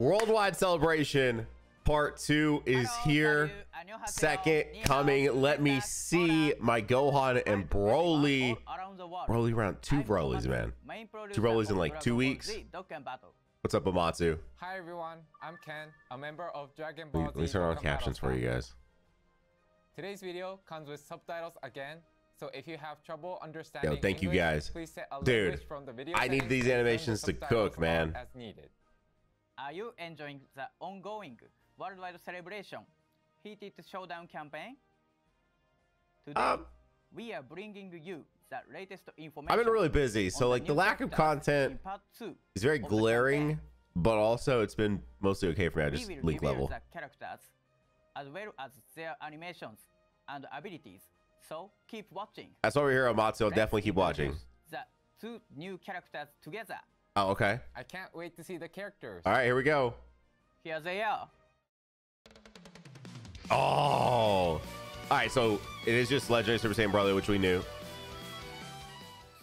Worldwide celebration part 2 is here. Second coming. Let me see my Gohan and Broly. Broly around 2 Brolys, man. 2 Brolys in like 2 weeks. What's up, Amatsu? Hi everyone, I'm Ken, a member of Dragon Ball Z. Let me turn on captions for you guys. Today's video comes with subtitles again, so if you have trouble understanding Yo, thank English, you guys. please set a Dude, language from the video I need these animations to cook, man. As needed. Are you enjoying the ongoing worldwide celebration heated showdown campaign? Today, we are bringing you the latest information. I've been really busy, so like the lack of content is very glaring, but also it's been mostly okay for me. I just leak level. The characters as well as their animations and abilities. So keep watching. That's why we're here, Amatsu. I'll definitely keep watching. The 2 new characters together. Oh, okay. I can't wait to see the characters. All right, here we go. Here they are. Oh, all right. So it is just Legendary Super Saiyan Broly, which we knew.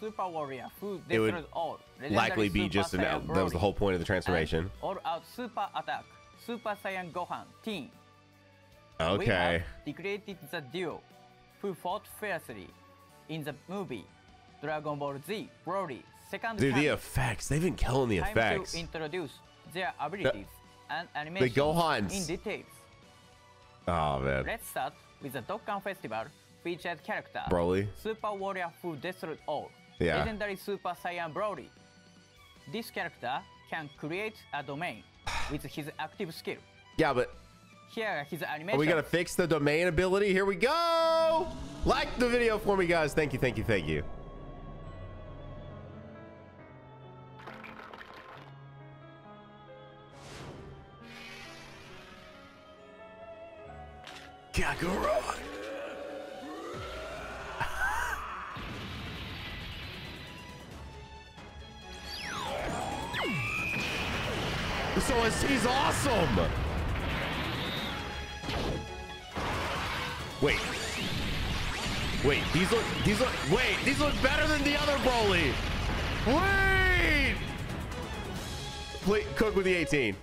Super Warrior who It would destroyed all. likely be just an that was the whole point of the transformation. All-out super attack. Super Saiyan Gohan team. Okay. We have declared the duo who fought fiercely in the movie Dragon Ball Z Broly second Dude, time. the effects. They've been killing the Time effects. to introduce their abilities and animations Gohans. in details. Oh, man. Let's start with the Dokkan Festival featured character Broly. Super Warrior who destroyed all. Yeah. Legendary Super Saiyan Broly. This character can create a domain with his active skill. Yeah, but Here are his animations. are we going to fix the domain ability? Here we go. Like the video for me, guys. Thank you, thank you, thank you. Kakarot. So he's awesome. Wait, these look better than the other Broly. Wait, play, cook with the 18.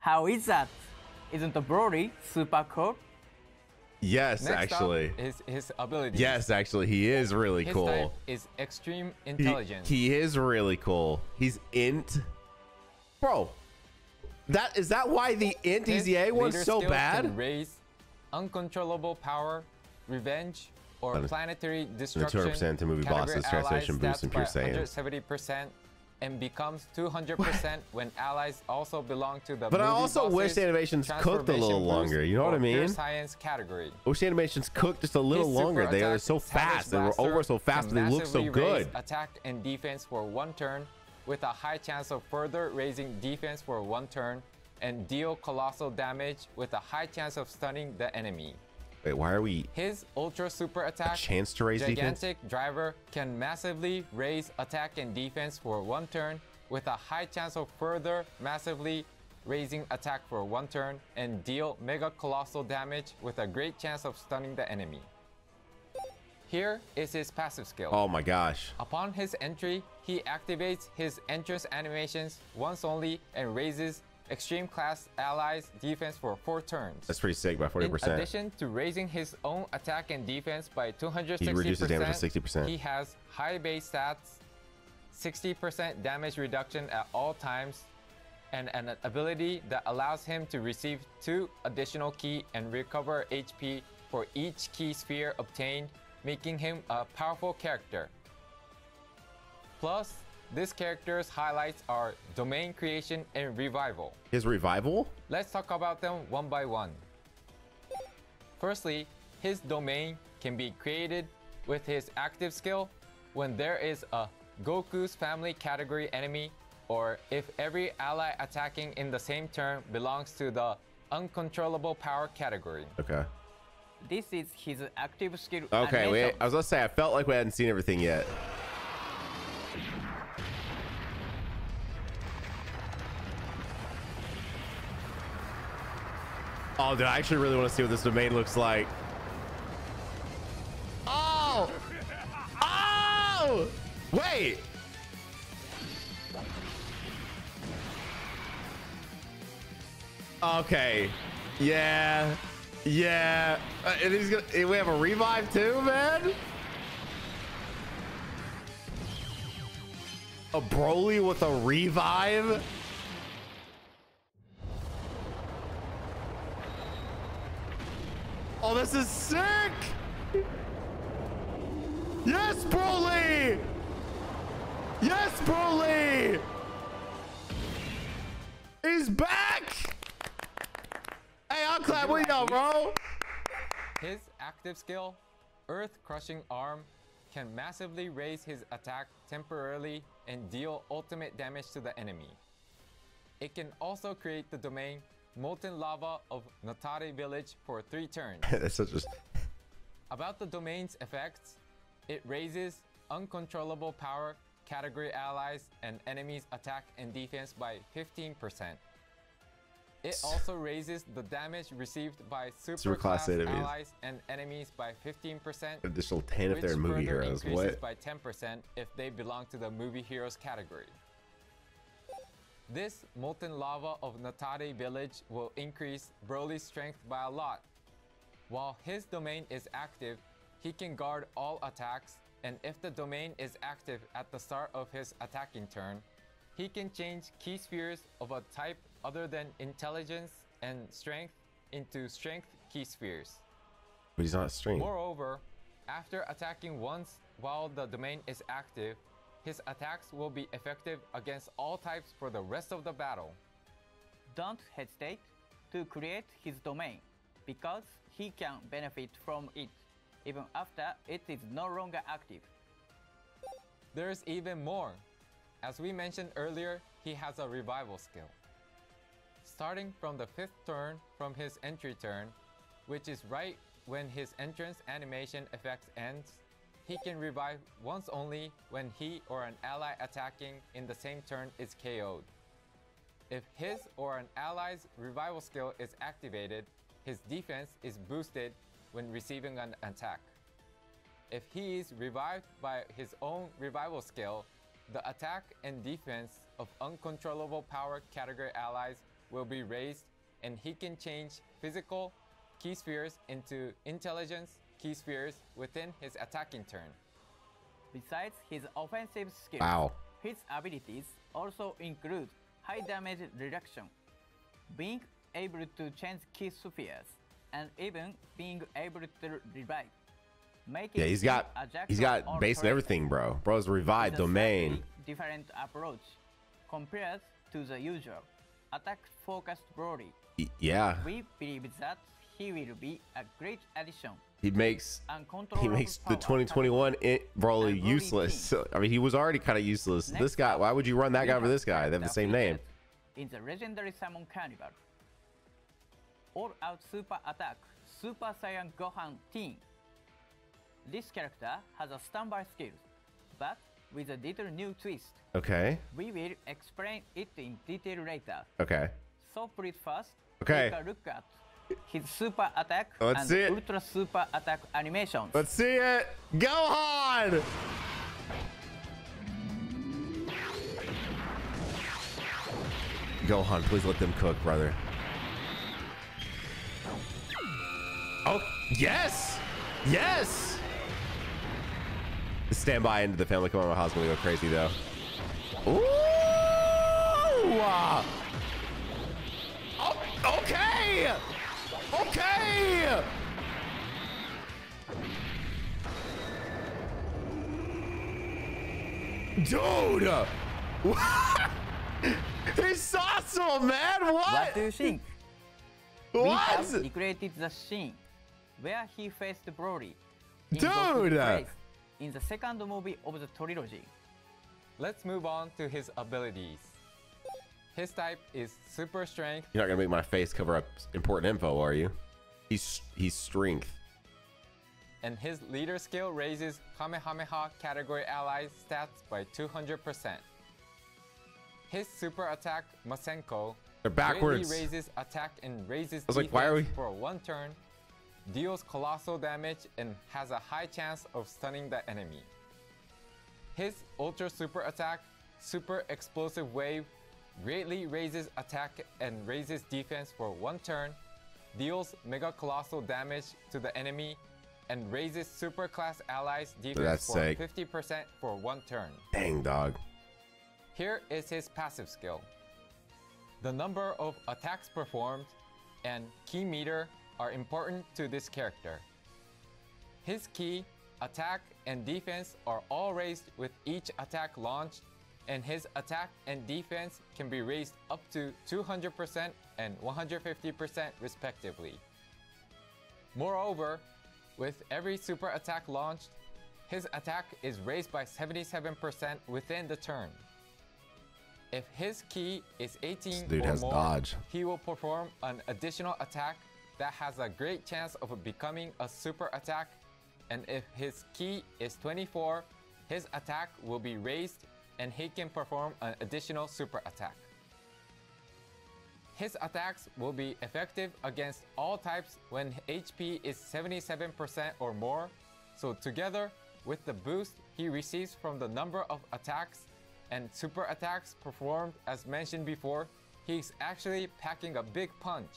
How is that? Isn't the Broly super cool? Yes, Next actually. up is his abilities. Yes, actually, he is really His cool. type is extreme intelligence. He is really cool. He's int. Bro, is that why the int His EZA one's leader so skills bad? Can raise uncontrollable power, revenge, or And planetary the destruction. 200% to movie category bosses, transformation allies boost, and pure stats by Saiyan. 170%, and becomes 200% when allies also belong to the But I movie also wish bosses the animations cooked a little transformation longer. boost You know what I or pure mean? science category. I wish the animations cooked just a little His super longer. They are attack, so Savage fast. They were Blaster, over so fast, but can they look so massively raise good. attack and defense for 1 turn, with a high chance of further raising defense for 1 turn, and deal colossal damage with a high chance of stunning the enemy. Wait, why are we His ultra super attack, chance to raise defense? gigantic driver, can massively raise attack and defense for 1 turn, with a high chance of further massively raising attack for 1 turn, and deal mega colossal damage with a great chance of stunning the enemy. Here is his passive skill. Oh my gosh. Upon his entry, he activates his entrance animations once only and raises extreme class allies defense for 4 turns. That's pretty sick by 40%. In addition to raising his own attack and defense by 260%, He reduces damage to 60%. He has high base stats, 60% damage reduction at all times, and an ability that allows him to receive 2 additional ki and recover HP for each ki sphere obtained, making him a powerful character. Plus, this character's highlights are domain creation and revival. His revival? Let's talk about them one by one. Firstly, his domain can be created with his active skill when there is a Goku's family category enemy, or if every ally attacking in the same turn belongs to the uncontrollable power category. Okay. This is his active skill. Okay, animation. I was gonna say, I felt like we hadn't seen everything yet. Oh, dude, I actually really want to see what this domain looks like. Oh! Oh! Wait! Okay. Yeah. Yeah. And he's gonna, we have a revive too, man? A Broly with a revive? Oh, this is sick! Yes, Broly! Yes, Broly! He's back! Hey, I'll clap with you, bro! His active skill, Earth Crushing Arm, can massively raise his attack temporarily and deal ultimate damage to the enemy. It can also create the domain Molten Lava of Natari Village for 3 turns. That's such a... About the domain's effects, it raises uncontrollable power, category allies, and enemies' attack and defense by 15%. It also raises the damage received by superclass allies and enemies by 15%. Additional 10 if they're movie heroes. What? By 10% if they belong to the movie heroes category. This Molten Lava of Natari Village will increase Broly's strength by a lot. While his domain is active, he can guard all attacks, and if the domain is active at the start of his attacking turn, he can change key spheres of a type other than intelligence and strength into strength key spheres. But he's not strength. Moreover, after attacking once while the domain is active, his attacks will be effective against all types for the rest of the battle. Don't hesitate to create his domain, because he can benefit from it even after it is no longer active. There's even more. As we mentioned earlier, he has a revival skill. Starting from the 5th turn from his entry turn, which is right when his entrance animation effect ends, he can revive once only when he or an ally attacking in the same turn is KO'd. If his or an ally's revival skill is activated, his defense is boosted when receiving an attack. If he is revived by his own revival skill, the attack and defense of uncontrollable power category allies will be raised, and he can change physical key spheres into intelligence key spheres within his attacking turn. Besides his offensive skills, his abilities also include high damage reduction, being able to change key spheres, and even being able to revive. Yeah, he's got basically everything, bro. Bro's revived domain. Different approach compared to the usual attack-focused Broly. Yeah. We believe that he will be a great addition. He makes the 2021 Broly useless. I mean, he was already kind of useless. This guy, why would you run that guy over this guy? They have the same name. In the legendary Summon Carnival, All-Out Super Attack Super Saiyan Gohan Teen. This character has a standby skill, but with a little new twist. Okay. We will explain it in detail later. Okay. So please first take a look at his super attack and ultra super attack animations. Let's see it. Gohan! Gohan, please let them cook, brother. Oh, yes! Yes! Stand by into the family. Come on, my house gonna go crazy though. Ooh! Oh, okay! Okay! Dude! He's awesome, man! What do you think? What? We have recreated the scene where he faced Broly. Dude! In the second movie of the trilogy. Let's move on to his abilities. His type is Super Strength. You're not gonna make my face cover up important info, are you? He's Strength. And his leader skill raises Kamehameha category allies stats by 200%. His super attack Masenko They're backwards. Greatly raises attack and raises I was like, why are we for 1 turn, deals colossal damage, and has a high chance of stunning the enemy. His Ultra Super Attack, Super Explosive Wave, greatly raises attack and raises defense for 1 turn, deals Mega Colossal damage to the enemy, and raises Super Class Allies defense for 50% for 1 turn. Dang, dog. Here is his passive skill. The number of attacks performed and key meter are important to this character. His key, attack, and defense are all raised with each attack launched, and his attack and defense can be raised up to 200% and 150% respectively. Moreover, with every super attack launched, his attack is raised by 77% within the turn. If his key is 18 or more, dodge. he will perform an additional attack that has a great chance of becoming a super attack, and if his key is 24, his attack will be raised and he can perform an additional super attack. His attacks will be effective against all types when HP is 77% or more, so together with the boost he receives from the number of attacks and super attacks performed as mentioned before, he's actually packing a big punch.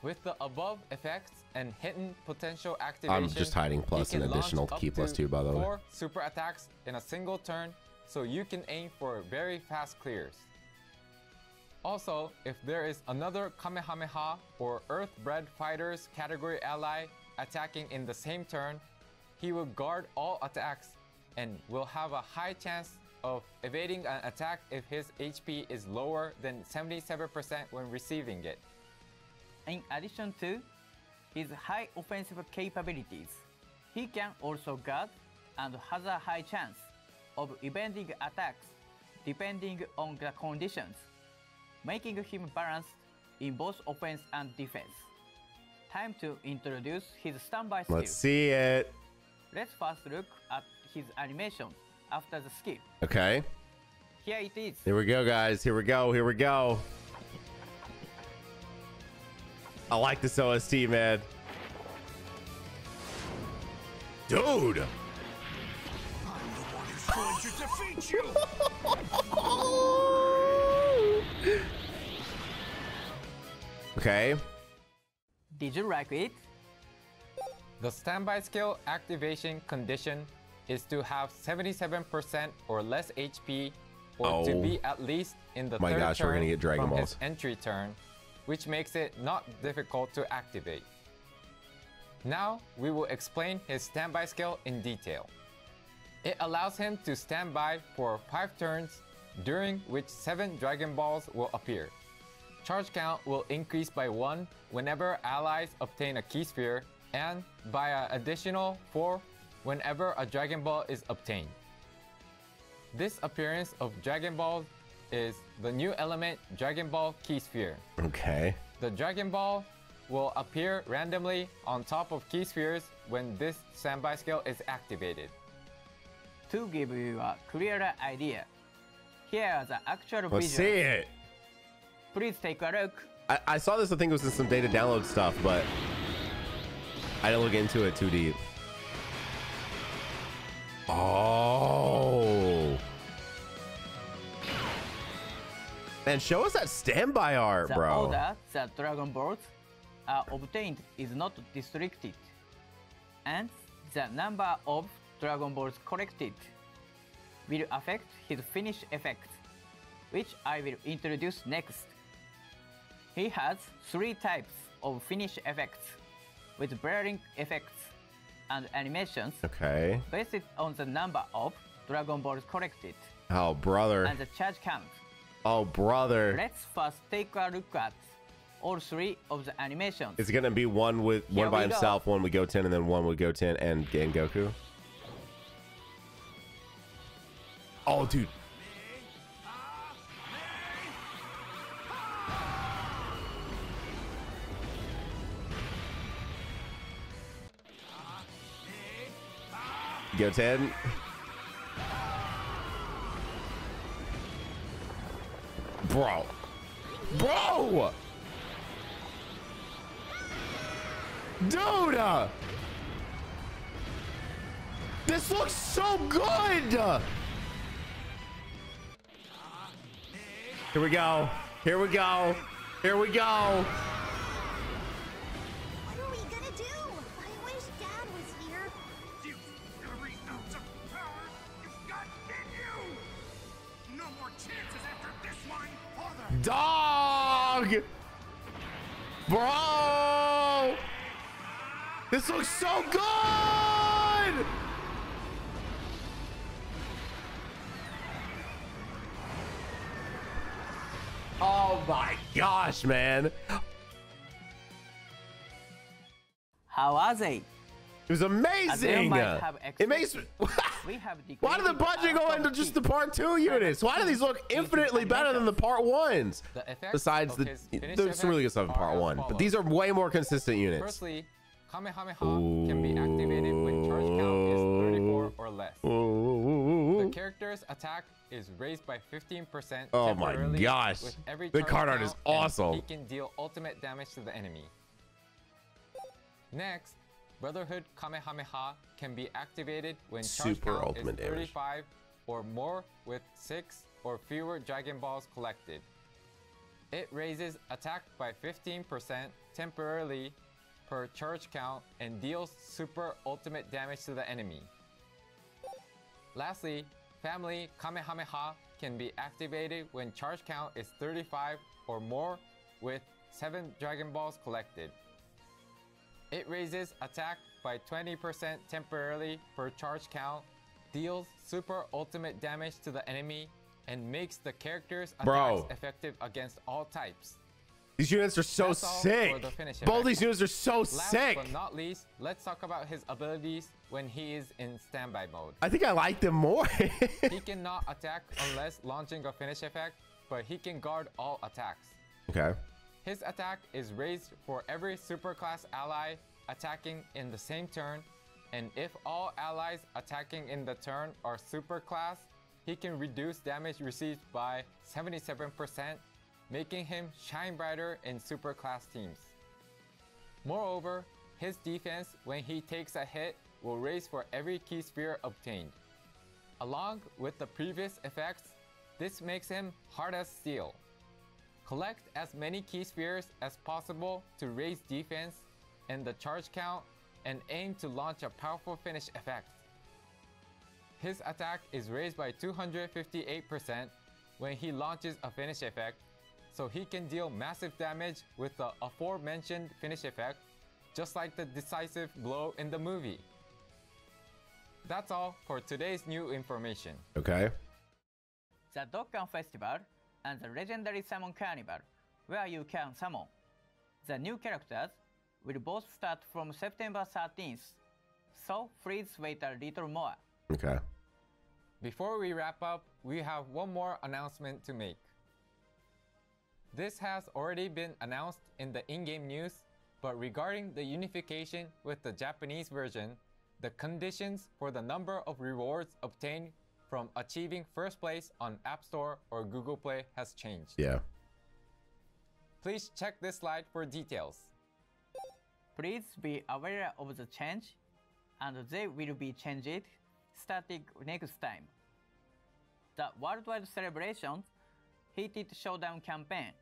With the above effects and hidden potential activation, I'm just hiding plus an additional key +2, by the way. 4 super attacks in a single turn, so you can aim for very fast clears. Also, if there is another Kamehameha or Earth-bred fighters category ally attacking in the same turn, he will guard all attacks and will have a high chance of evading an attack if his HP is lower than 77% when receiving it. In addition to his high offensive capabilities, he can also guard and has a high chance of evading attacks depending on the conditions, making him balanced in both offense and defense. Time to introduce his standby skill. Let's see it. Let's first look at his animation after the skill. Okay. Here it is. Here we go, guys. Here we go. Here we go. I like this OST, man. Dude. I'm the one who's going to defeat you. Okay. Did you like it? The standby skill activation condition is to have 77% or less HP, or to be at least in the third we're gonna get Dragon turn from Balls. his entry turn, which makes it not difficult to activate. Now we will explain his standby skill in detail. It allows him to stand by for 5 turns, during which 7 Dragon Balls will appear. Charge count will increase by 1 whenever allies obtain a key sphere, and by an additional 4 whenever a Dragon Ball is obtained. This appearance of Dragon Ball is the new element Dragon Ball Key Sphere. Okay. The Dragon Ball will appear randomly on top of key spheres when this standby skill is activated. To give you a clearer idea, here are the actual Let's visuals. see it. Please take a look. I saw this, I think it was in some data download stuff, but I didn't look into it too deep. Oh. Man, show us that standby art, The bro. order that Dragon Balls are obtained is not restricted, and the number of Dragon Balls collected will affect his finish effect, which I will introduce next. He has 3 types of finish effects, with blurring effects and animations Okay. based on the number of Dragon Balls collected Oh, brother. and the charge count. Oh, brother. Let's first take a look at all 3 of the animations. It's gonna be one with Here one by we go. himself, one with Goten, and then one with Goten and Goku. Oh, dude. Goten. Bro. Bro! Dude! This looks so good! Here we go. Here we go. Here we go. What are we gonna do? I wish Dad was here. You every ounce of power you've got in you. No more chances after this one, are there? Dog! Bro! This looks so good! Oh my gosh, man. How are they? It was amazing. It makes why did the budget go into just the part 2 units? Why do these look infinitely better than the part 1s? Besides there's some really good stuff in part 1, but these are way more consistent units. Firstly, Kamehameha can be activated when charge count is 34 or less. The character's attack is raised by 15%. Oh my gosh. With every The charge card art count, is awesome. He can deal ultimate damage to the enemy. Next, Brotherhood Kamehameha can be activated when charge Super count ultimate is damage. 35 or more with 6 or fewer Dragon Balls collected. It raises attack by 15% temporarily per charge count and deals super ultimate damage to the enemy. Lastly, Family Kamehameha can be activated when charge count is 35 or more with 7 Dragon Balls collected. It raises attack by 20% temporarily per charge count, deals super ultimate damage to the enemy, and makes the character's attacks effective against all types. These units are so sick. Both these units are so sick. Last but not least, let's talk about his abilities when he is in standby mode. I think I like them more. He cannot attack unless launching a finish effect, but he can guard all attacks. Okay. His attack is raised for every superclass ally attacking in the same turn, and if all allies attacking in the turn are superclass, he can reduce damage received by 77%, making him shine brighter in superclass teams. Moreover, his defense when he takes a hit will raise for every key sphere obtained. Along with the previous effects, this makes him hard as steel. Collect as many key spheres as possible to raise defense and the charge count, and aim to launch a powerful finish effect. His attack is raised by 258% when he launches a finish effect, so he can deal massive damage with the aforementioned finish effect, just like the decisive blow in the movie. That's all for today's new information. Okay. The Dokkan Festival and the Legendary Summon Carnival, where you can summon. The new characters will both start from September 13th, so please wait a little more. Okay. Before we wrap up, we have one more announcement to make. This has already been announced in the in-game news, but regarding the unification with the Japanese version, the conditions for the number of rewards obtained from achieving first place on App Store or Google Play has changed. Yeah. Please check this slide for details. Please be aware of the change, and they will be changed starting next time. The worldwide celebration Heated Showdown campaign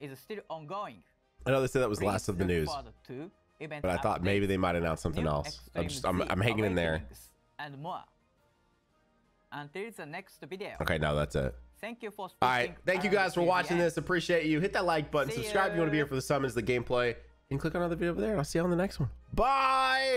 is still ongoing. I know they said that was the last of the news, but I thought maybe they might announce something else. I'm hanging in there. And more. Until the next video. Okay, now that's it. Thank you for all right, thank you guys for watching this. Appreciate you. Hit that like button. Subscribe if you want to be here for the summons, the gameplay, and click on another video over there. And I'll see you on the next one. Bye.